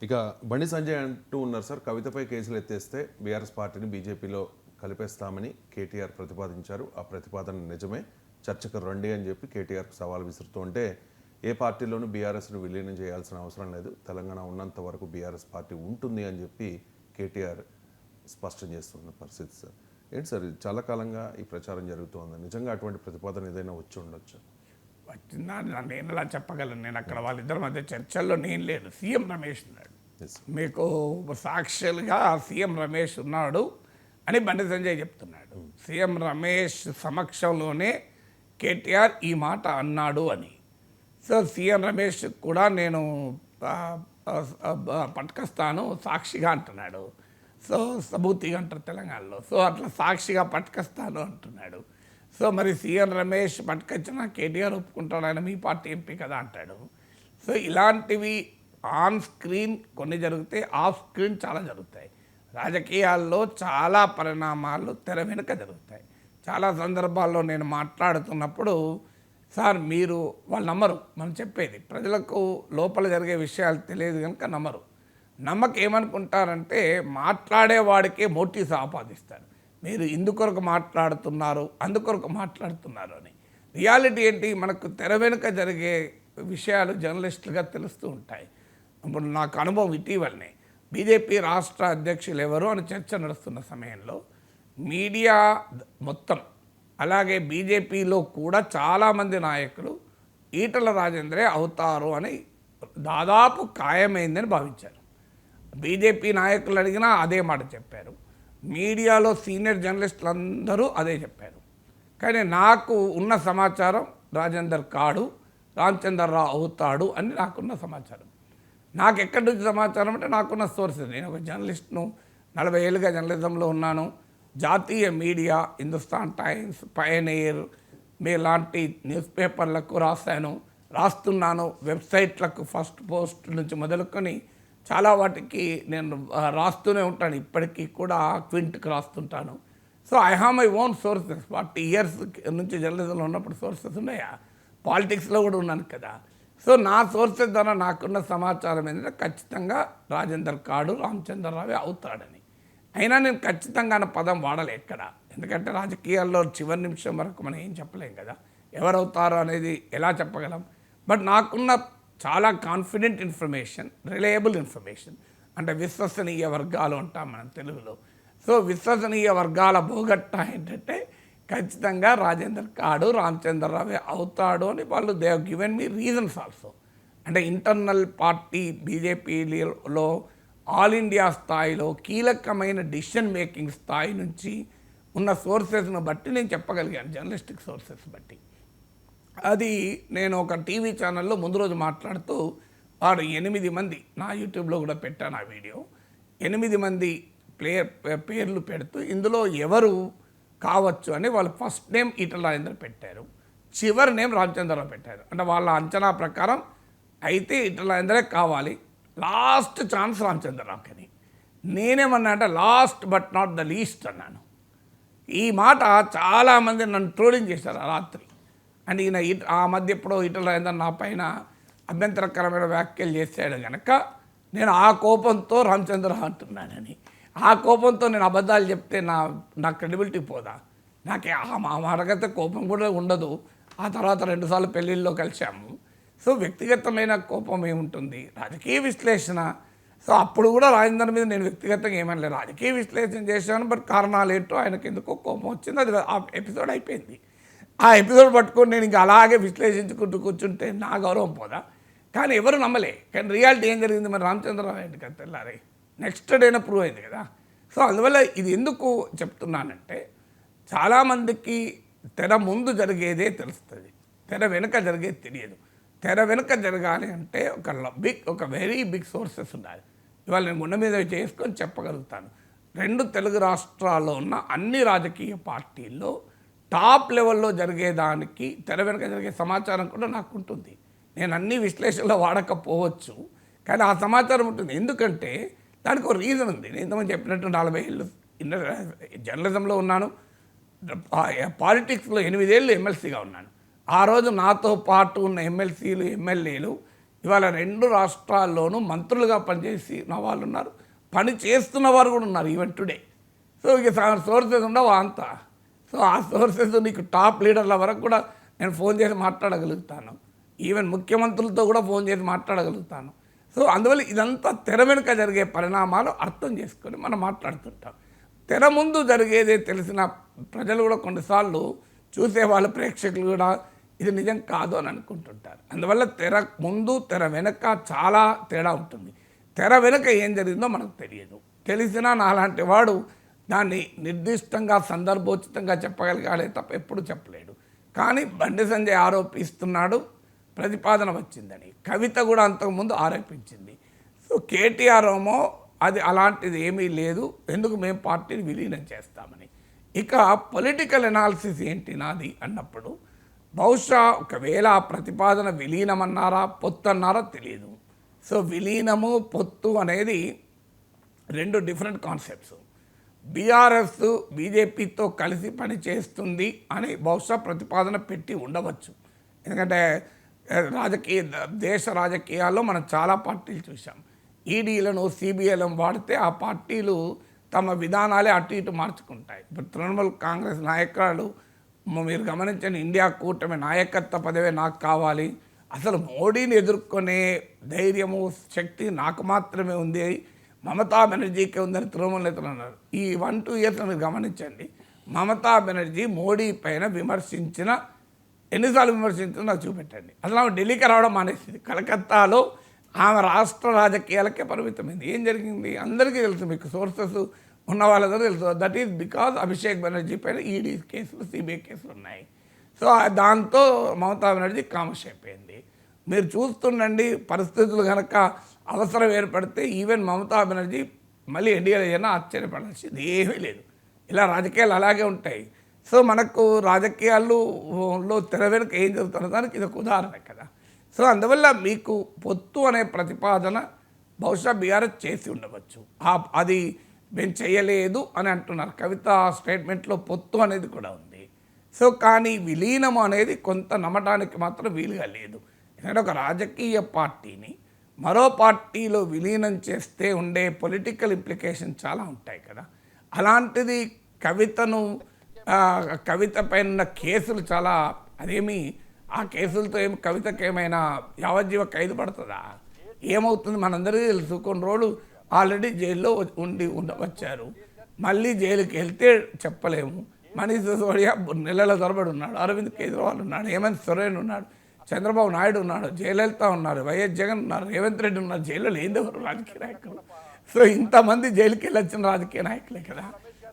ఇక బండి సంజయ్ అంటూ ఉన్నారు సార్, కవితపై కేసులు ఎత్తేస్తే బీఆర్ఎస్ పార్టీని బీజేపీలో కలిపేస్తామని కేటీఆర్ ప్రతిపాదించారు. ఆ ప్రతిపాదన నిజమే, చర్చకు రండి అని చెప్పి కేటీఆర్కు సవాల్ విసురుతూ ఉంటే ఏ పార్టీలోనూ బీఆర్ఎస్ను విలీనం చేయాల్సిన అవసరం లేదు, తెలంగాణ ఉన్నంత వరకు బీఆర్ఎస్ పార్టీ ఉంటుంది అని చెప్పి కేటీఆర్ స్పష్టం చేస్తున్న పరిస్థితి సార్. ఏంటి సార్, చాలా కాలంగా ఈ ప్రచారం జరుగుతోంది, నిజంగా అటువంటి ప్రతిపాదన ఏదైనా వచ్చి ఉండొచ్చు? వచ్చిందా నేను ఎలా చెప్పగలను? నేను అక్కడ వాళ్ళిద్దరి మధ్య చర్చల్లో నేను లేను. సీఎం రమేష్ ఉన్నాడు, మీకు సాక్షులుగా సీఎం రమేష్ ఉన్నాడు అని బండి సంజయ్ చెప్తున్నాడు. సీఎం రమేష్ సమక్షంలోనే కేటీఆర్ ఈ మాట అన్నాడు అని. సో సీఎం రమేష్ కూడా నేను పట్టుకొస్తాను సాక్షిగా అంటున్నాడు. సో సబూతిగా అంటారు తెలంగాణలో. సో అట్లా సాక్షిగా పట్టుకొస్తాను అంటున్నాడు. సో మరి సీఎం రమేష్ పట్టుకొచ్చిన కేటీఆర్ ఒప్పుకుంటాడు, ఆయన మీ పార్టీ ఎంపీ కదా అంటాడు. సో ఇలాంటివి ఆన్ స్క్రీన్ కొన్ని జరుగుతాయి, ఆఫ్ స్క్రీన్ చాలా జరుగుతాయి. రాజకీయాల్లో చాలా పరిణామాలు తెర వెనుక జరుగుతాయి. చాలా సందర్భాల్లో నేను మాట్లాడుతున్నప్పుడు సార్ మీరు వాళ్ళు నమ్మరు, మనం చెప్పేది ప్రజలకు లోపల జరిగే విషయాలు తెలియదు కనుక నమ్మరు. నమ్మక ఏమనుకుంటారంటే మాట్లాడేవాడికే మోటివ్స్ ఆపాదిస్తారు, మీరు ఇందుకొరకు మాట్లాడుతున్నారు అందుకొరకు మాట్లాడుతున్నారు అని. రియాలిటీ ఏంటి, మనకు తెర వెనుక జరిగే విషయాలు జర్నలిస్టులుగా తెలుస్తూ ఉంటాయి. ఇప్పుడు నాకు అనుభవం ఇటీవలనే బీజేపీ రాష్ట్ర అధ్యక్షులు ఎవరు అని చర్చ నడుస్తున్న సమయంలో మీడియా మొత్తం అలాగే బీజేపీలో కూడా చాలామంది నాయకులు ఈటల రాజేంద్రే అవుతారు అని దాదాపు ఖాయమైందని భావించారు. బీజేపీ నాయకులు అడిగినా అదే మాట చెప్పారు, మీడియాలో సీనియర్ జర్నలిస్టులు అందరూ అదే చెప్పారు. కానీ నాకు ఉన్న సమాచారం రాజేందర్ కాడు, రామచంద్రరావు అవుతాడు అని నాకున్న సమాచారం. నాకు ఎక్కడి నుంచి సమాచారం అంటే నాకున్న సోర్సెస్. నేను ఒక జర్నలిస్ట్ను, 40 ఏళ్ళుగా జర్నలిజంలో ఉన్నాను. జాతీయ మీడియా, హిందుస్థాన్ టైమ్స్, పయనీర్ మీలాంటి న్యూస్ పేపర్లకు రాస్తున్నాను. వెబ్సైట్లకు ఫస్ట్ పోస్ట్ నుంచి మొదలుకొని చాలా వాటికి నేను రాస్తూనే ఉంటాను, ఇప్పటికీ కూడా క్వింట్కి రాస్తుంటాను. So I have my own sources. 40 years నుంచి జర్నలిజంలో ఉన్నప్పుడు సోర్సెస్ ఉన్నాయా? పాలిటిక్స్లో కూడా ఉన్నాను కదా. సో నా సోర్సెస్ ద్వారా నాకున్న సమాచారం ఏంటంటే ఖచ్చితంగా రాజేందర్ కాడు, రామచంద్రరావే అవుతాడని. అయినా నేను ఖచ్చితంగా అన్న పదం వాడలే ఎక్కడ, ఎందుకంటే రాజకీయాల్లో చివరి నిమిషం వరకు మనం ఏం చెప్పలేం కదా, ఎవరవుతారో అనేది ఎలా చెప్పగలం. బట్ నాకున్న చాలా కాన్ఫిడెంట్ ఇన్ఫర్మేషన్, రిలయబుల్ ఇన్ఫర్మేషన్, అంటే విశ్వసనీయ వర్గాలు అంటాం మనం తెలుగులో. సో విశ్వసనీయ వర్గాల భూగట్ట ఏంటంటే ఖచ్చితంగా రాజేందర్ కాడు, రామచంద్రరావే అవుతాడు అని వాళ్ళు they have given me reasons also. అంటే ఇంటర్నల్ పార్టీ బీజేపీలో ఆల్ ఇండియా స్థాయిలో కీలకమైన డిసిషన్ మేకింగ్ స్థాయి నుంచి ఉన్న సోర్సెస్ను బట్టి నేను చెప్పగలిగాను, జర్నలిస్టిక్ సోర్సెస్ బట్టి. అది నేను ఒక టీవీ ఛానల్లో ముందు రోజు మాట్లాడుతూ వాడు 8 మంది, నా యూట్యూబ్లో కూడా పెట్టాను ఆ వీడియో, 8 మంది పేర్లు పెడుతూ ఇందులో ఎవరు కావచ్చు అని వాళ్ళు ఫస్ట్ నేమ్ ఈటల రాజేందర్ పెట్టారు, చివరి నేమ్ రామచంద్రరావు పెట్టారు. అంటే వాళ్ళ అంచనా ప్రకారం అయితే ఈటల రాజేందరే కావాలి, లాస్ట్ ఛాన్స్ రామచంద్రరావుకి అని. నేనేమన్నా అంటే last but not the least అన్నాను. ఈ మాట చాలామంది నన్ను ట్రోలింగ్ చేశారు ఆ రాత్రి. అండ్ ఈయన ఆ మధ్య ఎప్పుడో ఈటల రాజేందర్ నా పైన అభ్యంతరకరమైన వ్యాఖ్యలు చేశాడు కనుక నేను ఆ కోపంతో రామచంద్రరావు అంటున్నానని, ఆ కోపంతో నేను అబద్ధాలు చెప్తే నా క్రెడిబిలిటీ పోదా? నాకు ఆ మాటకైతే కోపం కూడా ఉండదు. ఆ తర్వాత 2 సార్లు పెళ్ళిళ్ళలో కలిసాము. సో వ్యక్తిగతమైన కోపం ఏముంటుంది, రాజకీయ విశ్లేషణ. సో అప్పుడు కూడా రాజేందర్ మీద నేను వ్యక్తిగతంగా ఏమనలేదు, రాజకీయ విశ్లేషణ చేశాను. బట్ కారణాలు ఏంటో ఆయనకి ఎందుకో కోపం వచ్చింది, అది ఆ ఎపిసోడ్ అయిపోయింది. ఆ ఎపిసోడ్ పట్టుకొని నేను ఇంకా అలాగే విశ్లేషించుకుంటూ కూర్చుంటే నా గౌరవం పోదా? కానీ ఎవరు నమ్మలే. కానీ రియాలిటీ ఏం జరిగింది, మరి రామచంద్రరావు ఏంటి కదా తెల్లారే నెక్స్ట్ డేనే ప్రూవ్ అయింది కదా. సో అందువల్ల ఇది ఎందుకు చెప్తున్నానంటే చాలామందికి తెర ముందు జరిగేదే తెలుస్తుంది, తెర వెనుక జరిగేది తెలియదు. తెర వెనుక జరగాలి అంటే ఒక వెరీ బిగ్ సోర్సెస్ ఉండాలి. ఇవాళ నేను గుండె మీద చేసుకొని చెప్పగలుగుతాను, 2 తెలుగు రాష్ట్రాల్లో ఉన్న అన్ని రాజకీయ పార్టీల్లో టాప్ లెవెల్లో జరిగేదానికి తెర వెనుక జరిగే సమాచారం కూడా నాకు ఉంటుంది. నేను అన్ని విశ్లేషణలో వాడకపోవచ్చు, కానీ ఆ సమాచారం ఉంటుంది. ఎందుకంటే దానికి ఒక రీజన్ ఉంది. నేను ఇంతమంది చెప్పినట్టు 40 ఏళ్ళు జర్నలిజంలో ఉన్నాను, పాలిటిక్స్లో 8 ఏళ్ళు ఎమ్మెల్సీగా ఉన్నాను. ఆ రోజు నాతో పాటు ఉన్న ఎమ్మెల్సీలు, ఎమ్మెల్యేలు ఇవాళ 2 రాష్ట్రాల్లోనూ మంత్రులుగా పనిచేసిన వాళ్ళు ఉన్నారు, పని చేస్తున్న వారు కూడా ఉన్నారు ఈవెన్ టుడే. సో ఇక సోర్సెస్ ఉండవు అంతా. సో ఆ సోర్సెస్ నీకు టాప్ లీడర్ల వరకు కూడా నేను ఫోన్ చేసి మాట్లాడగలుగుతాను, ఈవెన్ ముఖ్యమంత్రులతో కూడా ఫోన్ చేసి మాట్లాడగలుగుతాను. సో అందువల్ల ఇదంతా తెర వెనుక జరిగే పరిణామాలు అర్థం చేసుకొని మనం మాట్లాడుతుంటాం. తెర ముందు జరిగేదే తెలిసిన ప్రజలు కూడా కొన్నిసార్లు చూసేవాళ్ళు, ప్రేక్షకులు కూడా ఇది నిజం కాదు అని అనుకుంటుంటారు. అందువల్ల తెర ముందు తెర వెనక చాలా తేడా ఉంటుంది. తెర వెనుక ఏం జరిగిందో మనకు తెలియదు. తెలిసినా నాలాంటి వాడు దాన్ని నిర్దిష్టంగా సందర్భోచితంగా చెప్పగలిగాడే తప్ప ఎప్పుడు చెప్పలేడు. కానీ బండి సంజయ్ ఆరోపిస్తున్నాడు ప్రతిపాదన వచ్చిందని, కవిత కూడా అంతకుముందు ఆరోపించింది. సో కేటీఆర్ ఏమో అది అలాంటిది ఏమీ లేదు, ఎందుకు మేము పార్టీని విలీనం చేస్తామని. ఇక పొలిటికల్ ఎనాలిసిస్ ఏంటి నాది అన్నప్పుడు బహుశా ఒకవేళ ఆ ప్రతిపాదన విలీనమన్నారా పొత్తు అన్నారా తెలియదు. సో విలీనము పొత్తు అనేది 2 డిఫరెంట్ కాన్సెప్ట్స్. బీఆర్ఎస్ బీజేపీతో కలిసి పనిచేస్తుంది అని బహుశా ప్రతిపాదన పెట్టి ఉండవచ్చు. ఎందుకంటే దేశ రాజకీయాల్లో మనం చాలా పార్టీలు చూసాం. ఈడీలను సిబిఐలను వాడితే ఆ పార్టీలు తమ విధానాలే అటు ఇటు మార్చుకుంటాయి. ఇప్పుడు తృణమూల్ కాంగ్రెస్ నాయకులు మీరు గమనించండి, ఇండియా కూటమి నాయకత్వ పదవే నాకు కావాలి, అసలు మోడీని ఎదుర్కొనే ధైర్యము శక్తి నాకు మాత్రమే ఉంది, మమతా బెనర్జీకే ఉందని తృణమూల్ నేతలు అన్నారు. ఈ 1-2 ఇయర్స్ మీరు గమనించండి, మమతా బెనర్జీ మోడీ పైన ఎన్నిసార్లు విమర్శించిందో నాకు చూపెట్టండి. అసలు ఆమె ఢిల్లీకి రావడం మానేసింది. కలకత్తాలో ఆమె రాష్ట్ర రాజకీయాలకే పరిమితమైంది. ఏం జరిగింది అందరికీ తెలుసు, మీకు సోర్సెస్ ఉన్న వాళ్ళందరూ తెలుసు. That is because Abhishek Banerjee పైన ఈడీ కేసులు, సిబిఐ కేసులు ఉన్నాయి. సో దాంతో మమతా బెనర్జీ కామర్ష్ అయిపోయింది. మీరు చూస్తుండండి, పరిస్థితులు కనుక అవసరం ఏర్పడితే ఈవెన్ మమతా బెనర్జీ మళ్ళీ ఎన్డీఏలో అయినా ఆశ్చర్యపడాల్సింది ఏమీ లేదు. ఇలా రాజకీయాలు అలాగే ఉంటాయి. సో మనకు రాజకీయాల్లో తెర వెనుక ఏం జరుగుతున్న దానికి ఇది ఒక ఉదాహరణ కదా. సో అందువల్ల మీకు పొత్తు అనే ప్రతిపాదన బహుశా బీఆర్ఎస్ చేసి ఉండవచ్చు, అది మేము చేయలేదు అని అంటున్నారు. కవిత స్టేట్మెంట్లో పొత్తు అనేది కూడా ఉంది. సో కానీ విలీనము అనేది కొంత నమ్మడానికి మాత్రం వీలుగా లేదు. ఎందుకంటే ఒక రాజకీయ పార్టీని మరో పార్టీలో విలీనం చేస్తే ఉండే పొలిటికల్ ఇంప్లికేషన్ చాలా ఉంటాయి కదా. అలాంటిది కవిత పైన కేసులు చాలా, అదేమి ఆ కేసులతో ఏమి కవితకి ఏమైనా యావజ్జీవ ఖైదు పడుతుందా? ఏమవుతుంది మనందరికీ తెలుసు. కొన్ని రోజులు ఆల్రెడీ జైల్లో వచ్చారు, మళ్ళీ జైలుకి వెళ్తే చెప్పలేము. మనీష్ సిసోడియా నెలల తరబడి ఉన్నాడు, అరవింద్ కేజ్రీవాల్ ఉన్నాడు, హేమంత్ సోరెన్ ఉన్నాడు, చంద్రబాబు నాయుడు ఉన్నాడు, జయలలిత ఉన్నారు, వైఎస్ జగన్ ఉన్నారు, రేవంత్ రెడ్డి ఉన్నారు. జైల్లో లేనిదెవరు రాజకీయ నాయకులు. సో ఇంతమంది జైలుకి వెళ్ళొచ్చిన రాజకీయ నాయకులే కదా.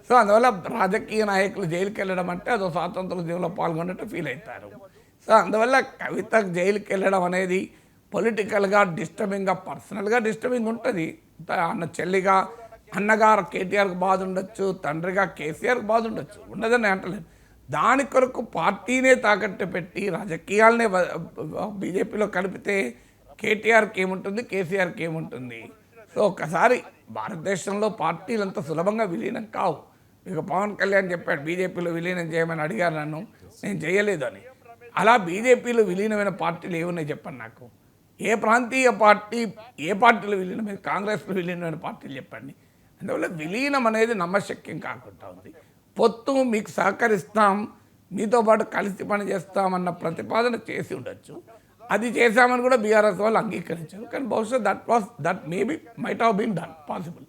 సో అందువల్ల రాజకీయ నాయకులు జైలుకి వెళ్ళడం అంటే అదో స్వాతంత్ర ఉద్యమంలో పాల్గొన్నట్టు ఫీల్ అవుతారు. సో అందువల్ల కవిత జైలుకి వెళ్ళడం అనేది పొలిటికల్గా డిస్టర్బింగ్గా, పర్సనల్గా డిస్టర్బింగ్ ఉంటుంది. చెల్లిగా అన్నగారు కేటీఆర్కి బాధ ఉండొచ్చు, తండ్రిగా కేసీఆర్కి బాధ ఉండొచ్చు, ఉండదని అంటలేదు. దాని కొరకు పార్టీనే తాకట్టు పెట్టి రాజకీయాలనే బీజేపీలో కలిపితే కేటీఆర్కి ఏముంటుంది, కేసీఆర్కి ఏముంటుంది? సో ఒక్కసారి భారతదేశంలో పార్టీలు అంత సులభంగా విలీనం కావు. ఇక పవన్ కళ్యాణ్ చెప్పాడు బీజేపీలో విలీనం చేయమని అడిగారు నన్ను, నేను చేయలేదు అని. అలా బీజేపీలో విలీనమైన పార్టీలు ఏమున్నాయి చెప్పండి నాకు. ఏ ప్రాంతీయ పార్టీ ఏ పార్టీలో విలీనమైన, కాంగ్రెస్లో విలీనమైన పార్టీలు చెప్పండి. అందువల్ల విలీనం అనేది నమ్మశక్యం కాకుండా ఉంది. పొత్తు మీకు సహకరిస్తాం, మీతో పాటు కలిసి పని చేస్తామన్న ప్రతిపాదన చేసి ఉండొచ్చు, అది చేశామని కూడా బీఆర్ఎస్ వాళ్ళు అంగీకరించారు. కానీ బహుశా that maybe might have been done possible.